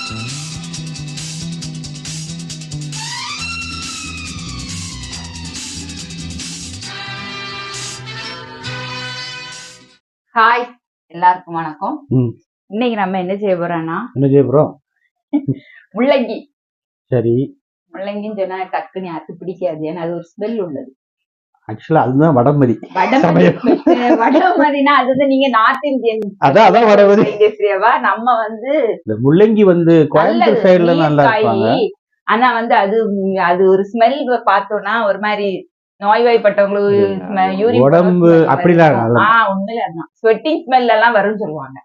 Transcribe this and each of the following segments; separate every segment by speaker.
Speaker 1: Hi, எல்லாருக்கும் வணக்கம். இன்னைக்கு நம்ம என்ன செய்ய போறோம்னா முள்ளங்கி. சரி, முள்ளங்கின்னு சொன்னா டக்குன்னு யாருக்கு பிடிக்காது, ஏன்னா அது ஒரு ஸ்மெல் உள்ளது. ஆக்சுவலா அதுதான் வடமதி. வடமதினா அது வந்து நீங்க நார்த் இந்தியன். அதான் வடமதி. நம்ம வந்து முள்ளங்கி வந்து கோயம்புத்தூர் சைடுல நல்லா இருப்பாங்க. ஆனா வந்து அது அது ஒரு ஸ்மெல் பார்த்தோம்னா ஒரு மாதிரி நோய்வாய்ப்பட்டவங்களுக்கு உடம்பு அப்படிதான். உண்மையில அதுதான் ஸ்வெட்டிங் ஸ்மெல் எல்லாம் வரும்னு சொல்லுவாங்க.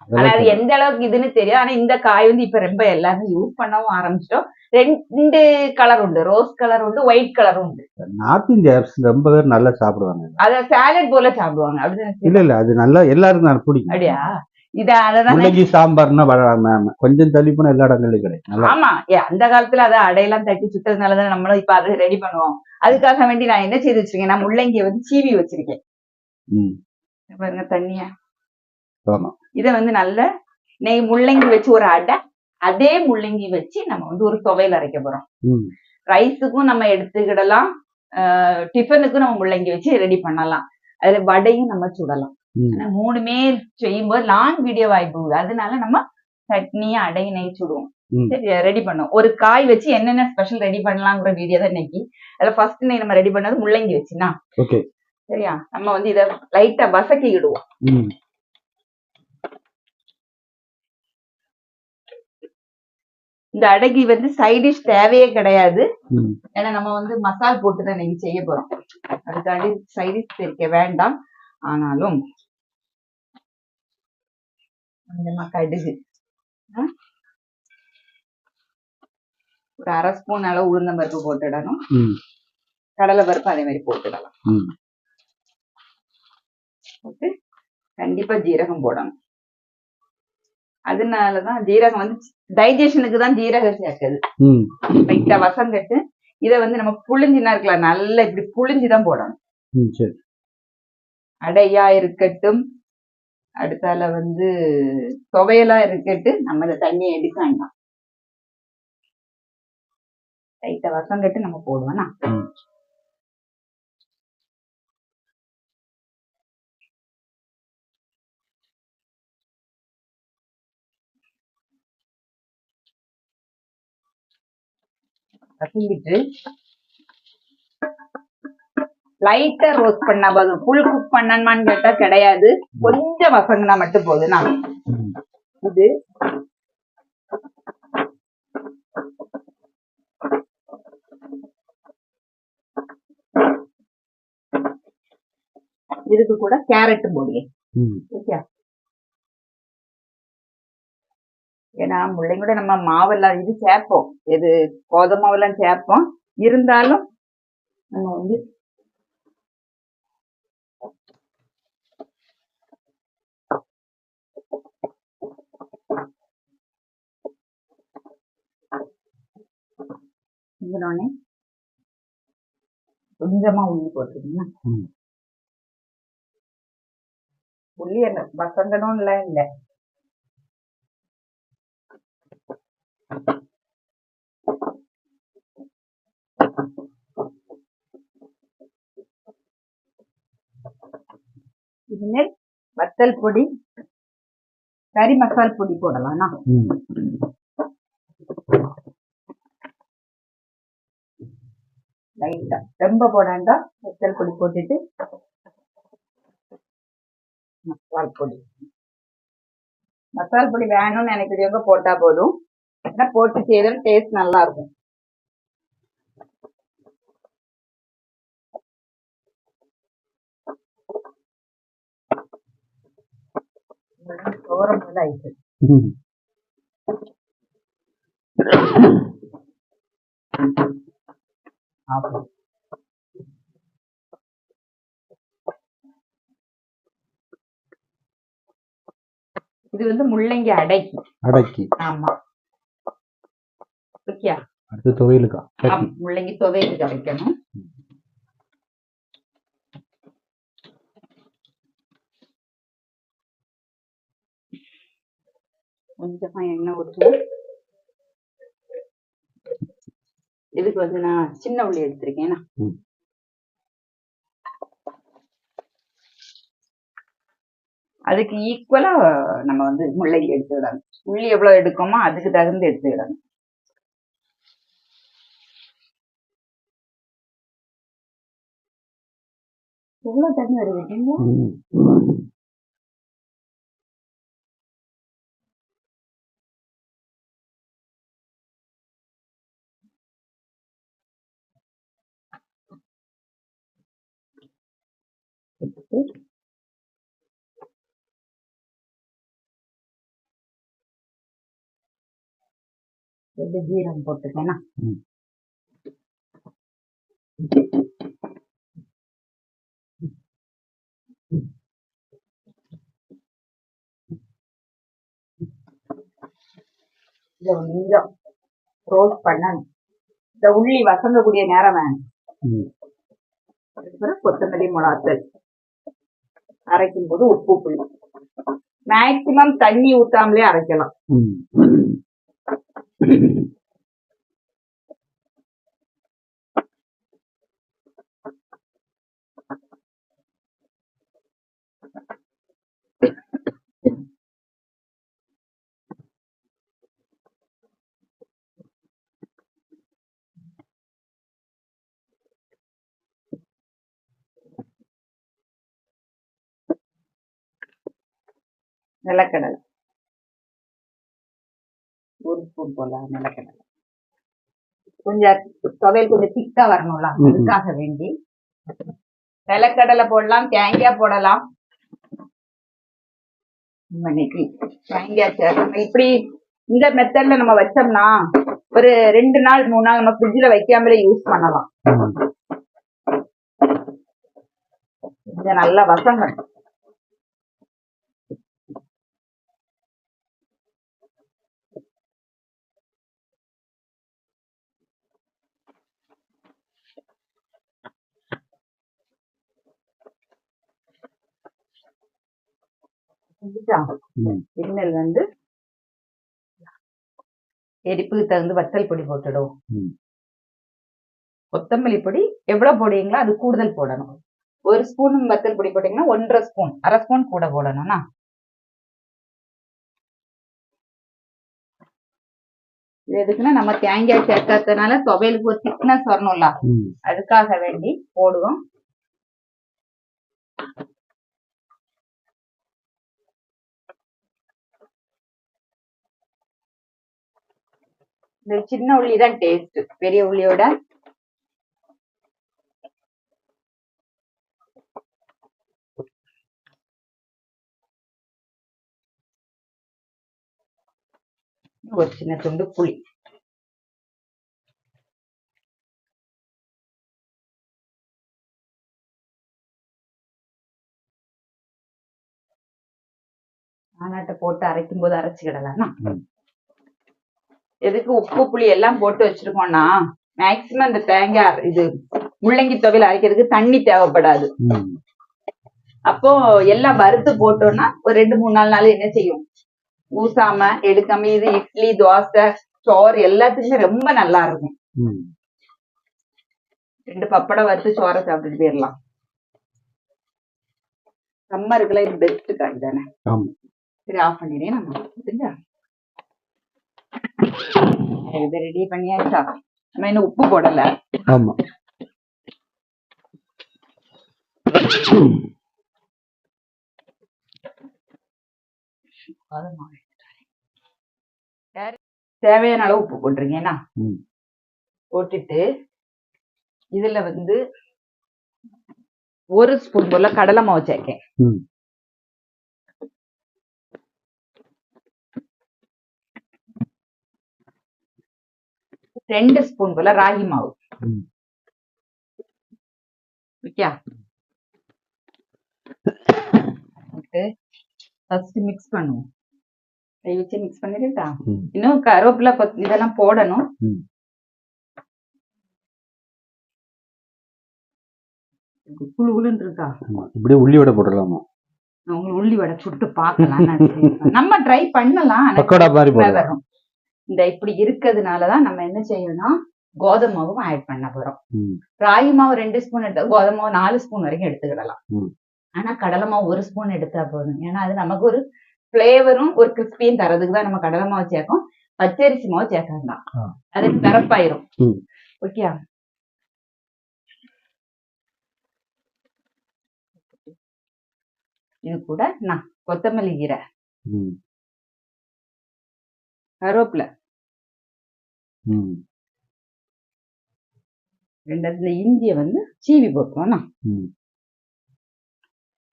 Speaker 1: ஆனா அது எந்த அளவுக்கு இதுன்னு தெரியும். ஆனா இந்த காய் வந்து இப்ப ரொம்ப எல்லாரும் யூஸ் பண்ணவும் ஆரம்பிச்சிட்டோம். 2 கலர் உண்டு, ரோஸ் கலர் உண்டு, ஒயிட் கலர் உண்டு. நார்த் இந்தியர்ஸ் ரொம்ப பேர் நல்லா சாப்பிடுவாங்க. அத சாலட் போல சாப்பிடுவாங்க. அப்படி இல்ல அது நல்லா எல்லாருக்கும் பிடிக்கும். அப்படியா? முள்ளங்கி சாம்பார்னா கொஞ்சம் தள்ளி போனா எல்லா இடங்கள்லயும் கிடைக்கும். ஆமா, அந்த காலத்துல அதை அடையெல்லாம் தட்டி சுட்டதுனாலதான் நம்மளும் இப்ப அதை ரெடி பண்ணுவோம். அதுக்காக வேண்டி நான் என்ன செய்து வச்சிருக்கேன், நான் முள்ளங்கியை வந்து சீவி வச்சிருக்கேன். பாருங்க தண்ணியா. இத வந்து நல்ல நெய் முள்ளங்கி வச்சு ஒரு அடை, அதே முள்ளங்கி வச்சு நம்ம வந்து ஒரு துவையல் அரைக்க போறோம். ரைஸுக்கும் நம்ம எடுத்துக்கிடலாம், டிஃபனுக்கும் நம்ம முள்ளங்கி வச்சு ரெடி பண்ணலாம். அதுல வடையும் நம்ம சுடலாம். 3மே செய்யும்போது லாங் வீடியோ வாய்ப்பு, அதனால நம்ம சட்னி அடையும் நெய் சுடுவோம். சரி, ரெடி பண்ணுவோம். ஒரு காய் வச்சு என்னென்ன ஸ்பெஷல் ரெடி பண்ணலாங்கிற வீடியோ தான் இன்னைக்கு. அதுல ஃபர்ஸ்ட் நம்ம ரெடி பண்ணது முள்ளங்கி வச்சுனா. சரியா, நம்ம வந்து இத லைட்டா வசக்கிடுவோம். இந்த அடைக்கு வந்து சைடிஷ் தேவையே கிடையாது. ஏன்னா நம்ம வந்து மசால் போட்டுதான் இன்னைக்கு செய்ய போறோம். அதுக்காண்டி சைடிஷ் சேர்க்க வேண்டாம். ஆனாலும் கொஞ்சமா கடுகு, ஒரு 1/2 ஸ்பூன் அளவு உளுந்தம் பருப்பு போட்டுடணும். கடலை பருப்பு அதே மாதிரி போட்டுடலாம். போட்டு கண்டிப்பா ஜீரகம் போடணும். அதனாலதான் ஜீரகம் வந்து டைஜஷனுக்கு தான் ஜீரகம் சேர்க்குது. லைட்டா வசங்கட்டு இத வந்து நம்ம புளிஞ்சினா இருக்கலாம், நல்லா இப்படி புளிஞ்சுதான் போடணும். அடையா இருக்கட்டும், அடுத்தால வந்து துவையலா இருக்கட்டு, நம்ம இந்த தண்ணியை எடுக்க வேண்டாம். லைட்டா வசங்கட்டு நம்ம போடுவோம்னா. வசங்கிட்டு லைட்டா ரோஸ்ட் பண்ணா போதும். ஃபுல் குக் பண்ணணுமான்னு கேட்டா கிடையாது, கொஞ்சம் வசங்கினா மட்டும் போதும். இது இதுக்கு கூட கேரட் போடுங்க. ஏன்னா முள்ளைங்க கூட நம்ம மாவெல்லாம் இது சேர்ப்போம், இது கோதுமை மாவெல்லாம் சேர்ப்போம். இருந்தாலும் நம்ம வந்து கொஞ்சமா உள்ளி போட்டுருக்கீங்க. உள்ளி என்ன வசங்கணும் இல்ல. இதுமே வத்தல் பொடி, கறி மசால் பொடி போடலாம். லைட்டா, ரொம்ப போடாண்டா, வத்தல் பொடி போட்டுட்டு மசால் பொடி வேணும்னு நினைக்கிறவங்க போட்டா போதும். போட்டு செய்யறது டேஸ்ட் நல்லா இருக்கும். ஆயிடுச்சு. இது வந்து முள்ளங்கி அடைக்கி. ஆமா, அடுத்து துவையலுக்கா? முள்ளங்கி துவையலுக்கு வைக்கணும். கொஞ்சமா எண்ணெய் ஊற்றுவோம். இதுக்கு வந்து நான் சின்ன உள்ளி எடுத்திருக்கேன். அதுக்கு ஈக்குவலா நம்ம வந்து முள்ளங்கி எடுத்துக்கிடணும். உள்ளி எவ்வளவு எடுக்கோமோ அதுக்கு தகுந்து எடுத்துக்கிடணும். எவ்வளவு தண்ணி வருவீங்க? ஜீரம் போட்டுக்கேன்னா இத கொஞ்சம் ரோஸ்ட் பண்ணணும். இந்த உள்ளி வசங்கக்கூடிய நேரம் வேணும். அதுக்கப்புறம் கொத்தமல்லி, மிளகாத்தூள், அரைக்கும் போது உப்பு, புளி. மேக்சிமம் தண்ணி ஊத்தாமலே அரைக்கலாம். நிலக்கடலை 1 ஸ்பூன் போல நிலக்கடலை. கொஞ்சம் துவையல் கொஞ்சம் திக்கா வரணும்ல, அதுக்காக வேண்டி நிலக்கடலை போடலாம், தேங்காய் போடலாம். இன்னைக்கு தேங்காய் சேர்க்கணும். இப்படி இந்த மெத்தட்ல நம்ம வச்சோம்னா ஒரு 2 நாள் 3 நாள் நம்ம ஃப்ரிட்ஜ்ல வைக்காமலே யூஸ் பண்ணலாம். இது நல்லா வசங்க. இனிமேல் வந்து எரிப்புக்கு தகுந்த வத்தல் பொடி போட்டுடும். கொத்தமல்லி பொடி எவ்வளவு போடுவீங்களோ அது கூடுதல் போடணும். 1 ஸ்பூன் வத்தல் பொடி போட்டீங்கன்னா 1.5 ஸ்பூன், 1/2 ஸ்பூன் கூட போடணும்னா. எதுக்குன்னா நம்ம தேங்காய் சேர்க்காததுனால துவையலுக்கு ஒரு திக்னஸ் வரணும்ல, அதுக்காக வேண்டி போடுவோம். இந்த சின்ன உள்ளி தான் டேஸ்ட் பெரிய உள்ளியோட. ஒரு சின்ன துண்டு புளி. ஆனாட்ட போட்டு அரைக்கும் போது அரைச்சுக்கிடலாம். எதுக்கு உப்பு புளி எல்லாம் போட்டு வச்சிருக்கோம்னா மேக்சிமம் இந்த தேங்காய் இது முள்ளங்கி துவையல் அரைக்கிறதுக்கு தண்ணி தேவைப்படாது. அப்போ எல்லாம் வறுத்து போட்டோம்னா ஒரு 2-3 நாள் என்ன செய்யும், ஊசாம எடுக்காம. இது இட்லி, தோசை, சோறு எல்லாத்துக்குமே ரொம்ப நல்லா இருக்கும். 2 பப்படம் வறுத்து சோறை சாப்பிட்டுட்டு போயிடலாம். சம்மருக்குள்ள இது பெஸ்ட் காய் தானே. சரி, ஆஃப் பண்ணிடுறேன். நம்ம இது ரெடி பண்ணியாச்சா? நம்ம இன்னும் உப்பு போடல. ஆமா, தேவையான அளவு உப்பு போட்டுருக்கேன்னா போட்டுட்டு இதுல வந்து 1 ஸ்பூன் போல கடலை மாவு சேர்க்கேன். 2 ஸ்பூன் போல ராகி மாவு. ஃபர்ஸ்ட் மிக்ஸ் பண்ணுவோம். கை வச்சு மிக்ஸ் பண்ணிட்டா. இன்னும் கருவேப்பிலை இதெல்லாம் போடணும். குழு குழுன்னு இருக்கா.
Speaker 2: இப்படி உள்ளி வடை போடலாமா?
Speaker 1: உங்களுக்கு உள்ளி வடை சுட்டு பார்க்கலாம். நம்ம ட்ரை பண்ணலாம்.
Speaker 2: பக்கோடா மாதிரி வரும்.
Speaker 1: இந்த இப்படி இருக்கிறதுனாலதான் நம்ம என்ன செய்யணும், கோதுமை மாவும் ஆட் பண்ண போறோம்.
Speaker 2: ம்.
Speaker 1: ராகி மாவு 2 ஸ்பூன் எடுத்தா கோதுமை மாவு 4 ஸ்பூன் வரைக்கும் எடுத்துக்கிடலாம்.
Speaker 2: ம்.
Speaker 1: ஆனா கடலை மாவு 1 ஸ்பூன் எடுத்தா போதும். ஏன்னா அது நமக்கு ஒரு பிளேவரும் ஒரு கிறிஸ்பியும் தரதுக்கு தான் நம்ம கடலை மாவு சேர்க்கும். பச்சரிசி மாவு சேர்க்க வேண்டாம், அது கரப்பாயிரும். ஓகே, இது கூட நான் கொத்தமல்லி கீரை, கருவேப்பிலை, 2 இஞ்சியை வந்து சீவி போட்டுருவோம்.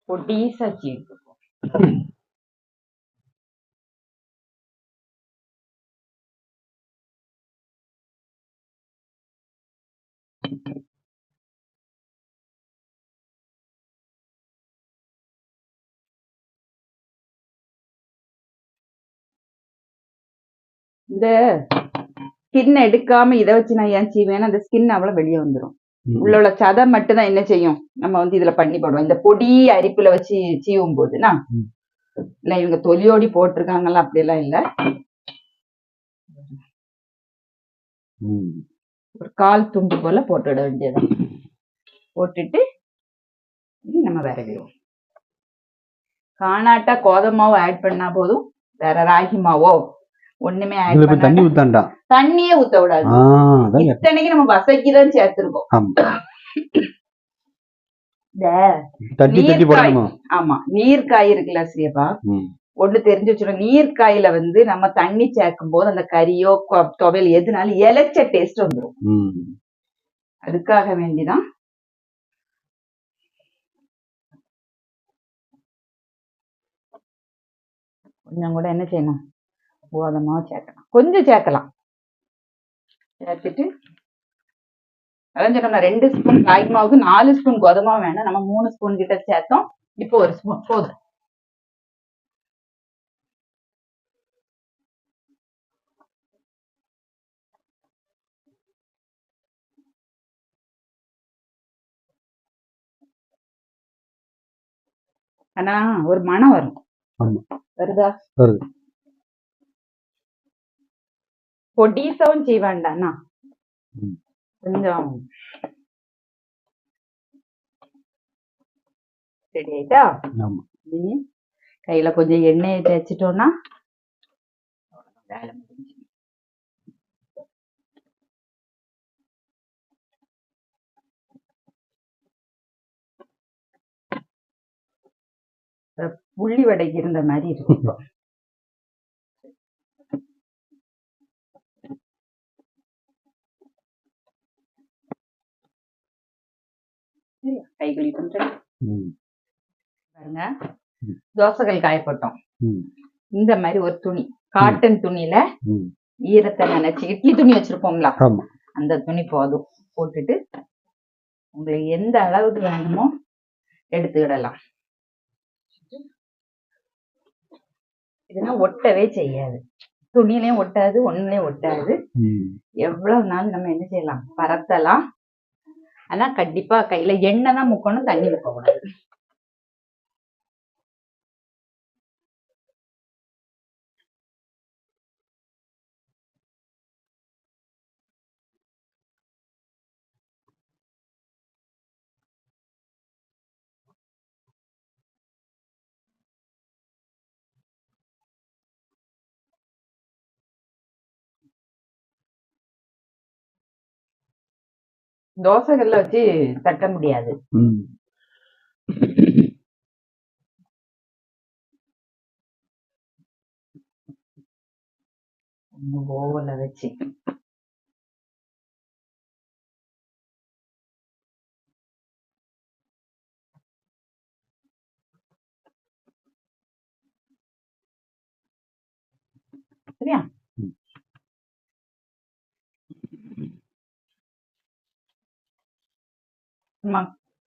Speaker 1: பொடிசா சீவி போட்டுருவோம். இந்த ஸ்கின் எடுக்காம இதை வச்சு நான் ஏன் சீவேன்னா அந்த ஸ்கின் அவ்வளவு வெளியே வந்துடும். உள்ள சதை மட்டும் தான் என்ன செய்யும், நம்ம வந்து இதுல பண்ணி போடுவோம். இந்த பொடி அரிப்புல வச்சு சீவும் போதுனா இல்ல இவங்க தொலியோடி போட்டிருக்காங்கல்ல, அப்படியெல்லாம் இல்ல. ஒரு 1/4 துண்டு போல போட்டுட வேண்டியதான். போட்டுட்டு நம்ம விரவிடுவோம். காணாட்டா கோதுமை மாவு ஆட் பண்ணா போதும், வேற ராகி மாவோ ஒண்ணுமே ஆட் பண்ண
Speaker 2: தண்ணி ஊத்தாண்டா,
Speaker 1: தண்ணியே ஊத்த விடாது. இத்தனைக்கு நம்ம வசக்கிதான் சேர்த்திருக்கோம். ஆமா, நீர்க்காய் இருக்குல்ல ஸ்ரீபா, ஒண்ணு தெரிஞ்சு வச்சிடும். நீர்க்காயில வந்து நம்ம தண்ணி சேர்க்கும் போது அந்த கறியோ துவையல் எதுனாலும் இலைச்ச டேஸ்ட் வந்துடும். அதுக்காக வேண்டிதான் கொஞ்சம் கூட என்ன செய்யணும், கோதுமை மாவு சேர்க்கலாம், கொஞ்சம் சேர்க்கலாம். சேர்த்துட்டு அதான் சொன்னோம்னா 2 ஸ்பூன் ராகி மாவுக்கு 4 ஸ்பூன் கோதுமை மாவு வேணாம், நம்ம 3 ஸ்பூன் கிட்ட சேர்த்தோம். இப்போ 1 ஸ்பூன் போதும். ஆனா ஒரு மனம் வரும், வருதா? பொடிசாவும் செய்வாண்டாண்ணா, கொஞ்சம் ரெடி ஆயிட்டா கையில கொஞ்சம் எண்ணெயை தேய்ச்சிட்டோம்னா வேலை முடிஞ்சு. புள்ளி வடைக்கு இருந்த மாதிரி இருக்கும். கை கழிட்டு பாருங்க, தோசைகள் காயப்பட்டோம். இந்த மாதிரி ஒரு துணி, காட்டன் துணியில ஈரத்தை நினைச்சு, இட்லி துணி வச்சிருப்போம்ல அந்த துணி போதும். போட்டுட்டு உங்களுக்கு எந்த அளவுக்கு வேணுமோ எடுத்துக்கிடலாம். இதுனா ஒட்டவே செய்யாது, துணியிலையும் ஒட்டாது, ஒண்ணுலயும் ஒட்டாது. எவ்வளவு நாள் நம்ம என்ன செய்யலாம், பரத்தலாம். ஆனா கண்டிப்பா கையில எண்ணெய் தான் முக்கணும், தண்ணி முக்க கூடாது. தோசைகள்ல வச்சு தட்ட முடியாது. ஓவன்ல வச்சு சரியா?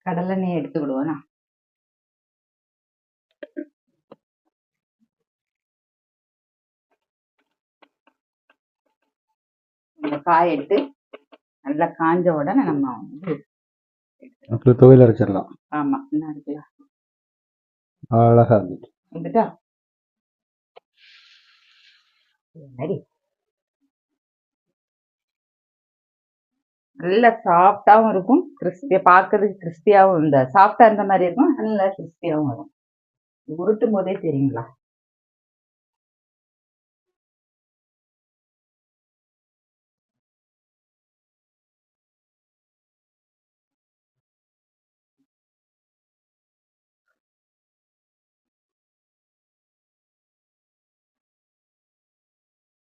Speaker 1: கடலெண்ணெய் எடுத்துக்கிடுவோம். காய் எடுத்து நல்லா காஞ்ச உடனே நம்ம வந்து
Speaker 2: துவையல் அரைச்சிடலாம்.
Speaker 1: ஆமா, என்ன அரைக்கலாம்,
Speaker 2: அழகா
Speaker 1: வந்துட்டா சரி. நல்ல சாஃப்டாவும் இருக்கும், கிறிஸ்பியா பார்க்கறதுக்கு கிறிஸ்பியாவும் இந்த சாஃப்டா இருந்த மாதிரி இருக்கும், நல்லா கிறிஸ்பியாவும் வரும். உருட்டும் போதே தெரியுங்களா?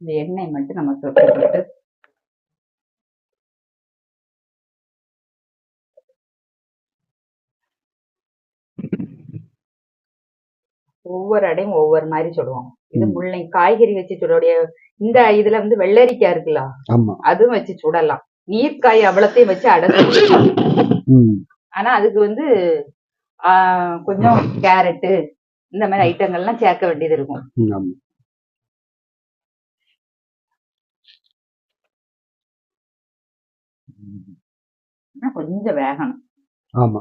Speaker 1: இந்த எண்ணெய் மட்டும் நம்ம தொட்டு ஒவ்வொரு அடையும் ஒவ்வொரு மாதிரி சொல்லுவோம். இது முள்ளை காய்கறி வச்சு சுடக்கூடிய இந்த இதுல வந்து வெள்ளரிக்காய் இருக்குல்ல, அதுவும் வச்சு சுடலாம். நீர்க்காய் அவ்வளத்தையும் வச்சு அடைச்சு, ஆனா அதுக்கு வந்து கொஞ்சம் கேரட்டு இந்த மாதிரி ஐட்டங்கள்லாம் சேர்க்க வேண்டியது இருக்கும். கொஞ்சம் வேகணும்.
Speaker 2: ஆமா,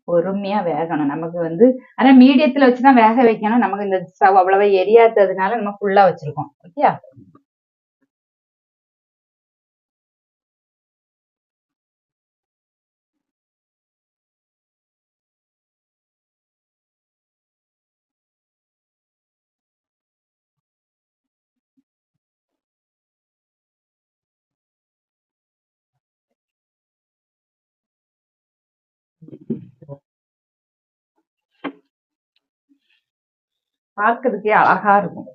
Speaker 1: பொறுமையா வேகணும். நமக்கு வந்து ஆனா மீடியத்துல வச்சுதான் வேக வைக்கணும். நமக்கு இந்த ஸ்டவ் அவ்வளவா எரியாததுனால நம்ம ஃபுல்லா வச்சிருக்கோம். ஓகே, பார்க்கறதுக்கே அழகா இருக்கும்.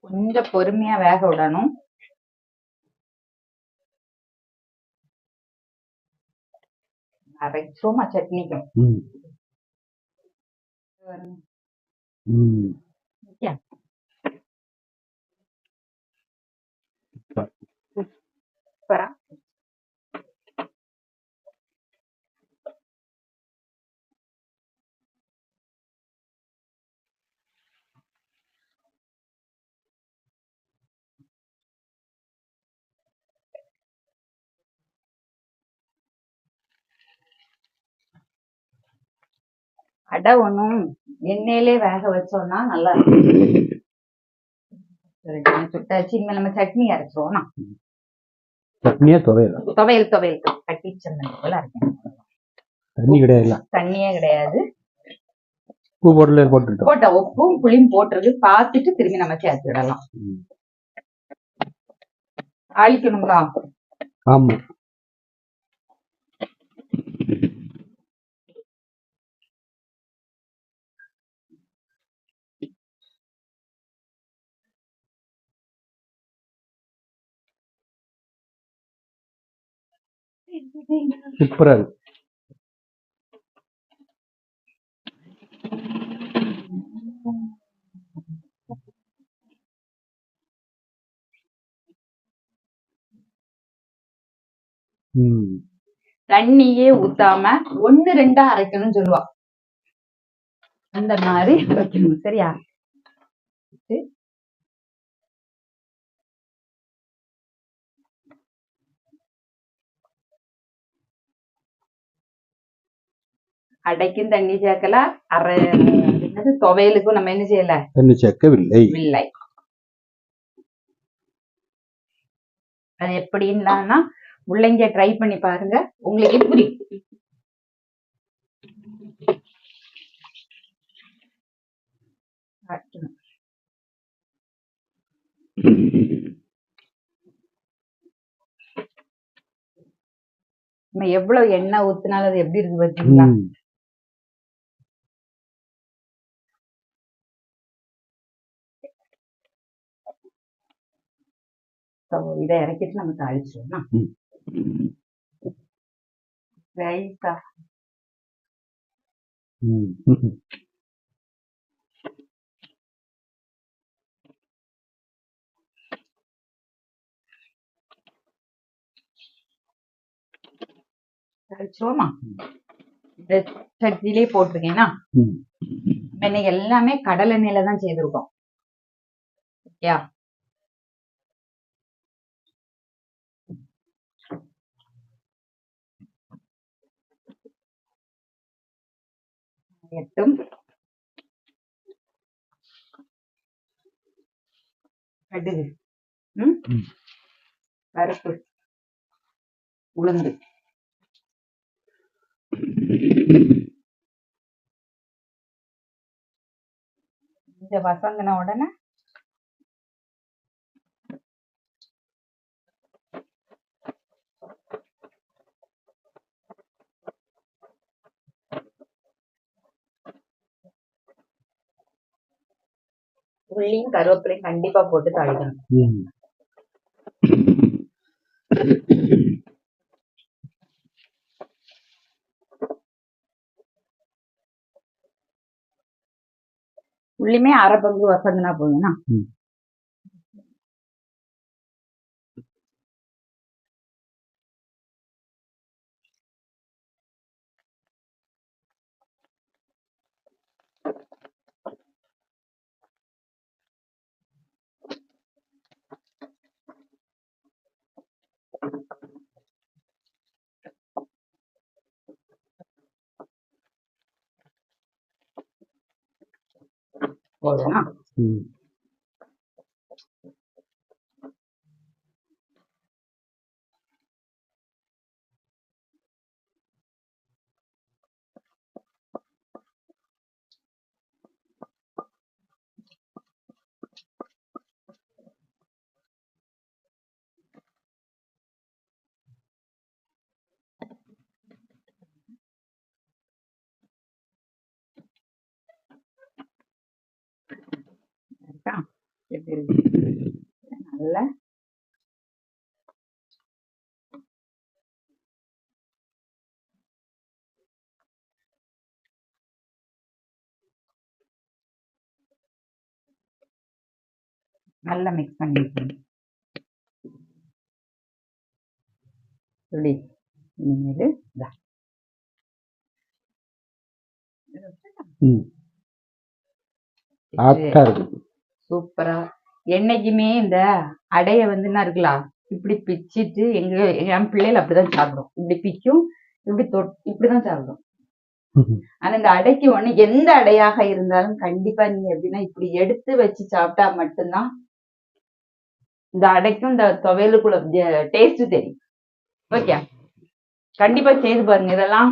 Speaker 1: கொஞ்சம் பொறுமையா வேக விடணும். அரைச்சோமா சட்னிக்கும். சூப்பரா அடை ஒண்ணும் எண்ணெயிலே வேக வச்சோம்னா நல்லா இருக்கும். சுட்டாச்சு. இனிமே நம்ம சட்னி அரைச்சிருவோம்.
Speaker 2: சட்னியா துவையல்
Speaker 1: துவையல் துவையல் கட்டி சந்தன போல அரைக்கணும்.
Speaker 2: தண்ணி கிடையாது,
Speaker 1: தண்ணியே கிடையாது.
Speaker 2: உப்பு போட்ட
Speaker 1: உப்பும் புளியும் போட்டுறது பார்த்துட்டு திரும்பி நம்ம சேர்த்து விடலாம். ஆளிக்கணுங்களா?
Speaker 2: ஆமா, சூப்பரா இருக்கு.
Speaker 1: தண்ணியே ஊத்தாம 1-2 அரைக்கணும்னு சொல்லுவா. அந்த மாதிரி வைக்கணும். சரியா? அடைக்கும் தண்ணி சேர்க்கல, துவையலுக்கும் நம்ம என்ன செய்யல,
Speaker 2: தண்ணி சேர்க்கவில்லை.
Speaker 1: அது எப்படின்னா முள்ளங்கிய ட்ரை பண்ணி பாருங்க, உங்களுக்கு புரியும். நம்ம எவ்வளவு எண்ணெய் ஊத்தினாலும் அது எப்படி இருக்கு பாத்தீங்களா? இதை இறக்கிட்டு நம்ம தாளிச்சிடலாம். வச்சுருவோமா? இந்த சட்டிலே போட்டிருக்கேன்னா
Speaker 2: ம்.
Speaker 1: இன்னைக்கு எல்லாமே கடலை எண்ணெயில தான் செய்திருக்கோம். ஓகே, எட்டும் கடுகு, பருப்பு, உளுந்து, இந்த வசங்கின உடனே உள்ளியும் கருவேப்பிலையும் கண்டிப்பா போட்டு தாளிக்கணும். உள்ளியுமே அரை பங்கு வசங்கினா போதும்னா போதும்னா நல்லா நல்லா மிக்ஸ் பண்ணிக்கணும். இனிமேல் சூப்பரா. என்னைக்குமே இந்த அடைய என்ன இருக்கலாம், இப்படி பிச்சிட்டு என் பிள்ளைகள் அப்படிதான் சாப்பிடும். இப்படி பிக்கும், இப்படி இப்படிதான் சாப்பிடும். ஆனா இந்த அடைக்கு ஒண்ணு எந்த அடையாக இருந்தாலும் கண்டிப்பா நீங்க எப்படின்னா இப்படி எடுத்து வச்சு சாப்பிட்டா மட்டும்தான் இந்த அடைக்கும் இந்த துவையலுக்குள்ள டேஸ்ட் தெரியும். ஓகே, கண்டிப்பா செய்து பாருங்க. இதெல்லாம்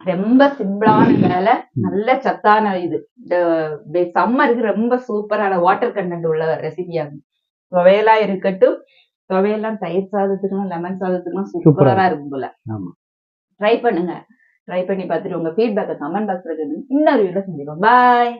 Speaker 1: ரொம்ப சிம்பிளான வேலை, நல்ல சத்தான இது. இந்த சம்மருக்கு ரொம்ப சூப்பரான வாட்டர் கண்டென்ட் உள்ள ரெசிபி ஆகும். துவையலா இருக்கட்டும், துவையெல்லாம் தயிர் சாதத்துக்கும் லெமன் சாதத்துக்கும் சூப்பரா இருக்கும் போல. ட்ரை பண்ணுங்க. ட்ரை பண்ணி பார்த்துட்டு உங்க ஃபீட்பேக்கை கமெண்ட் பாக்ஸ்ல இன்னொரு வீடியோ செஞ்சுக்கோங்க. பாய்.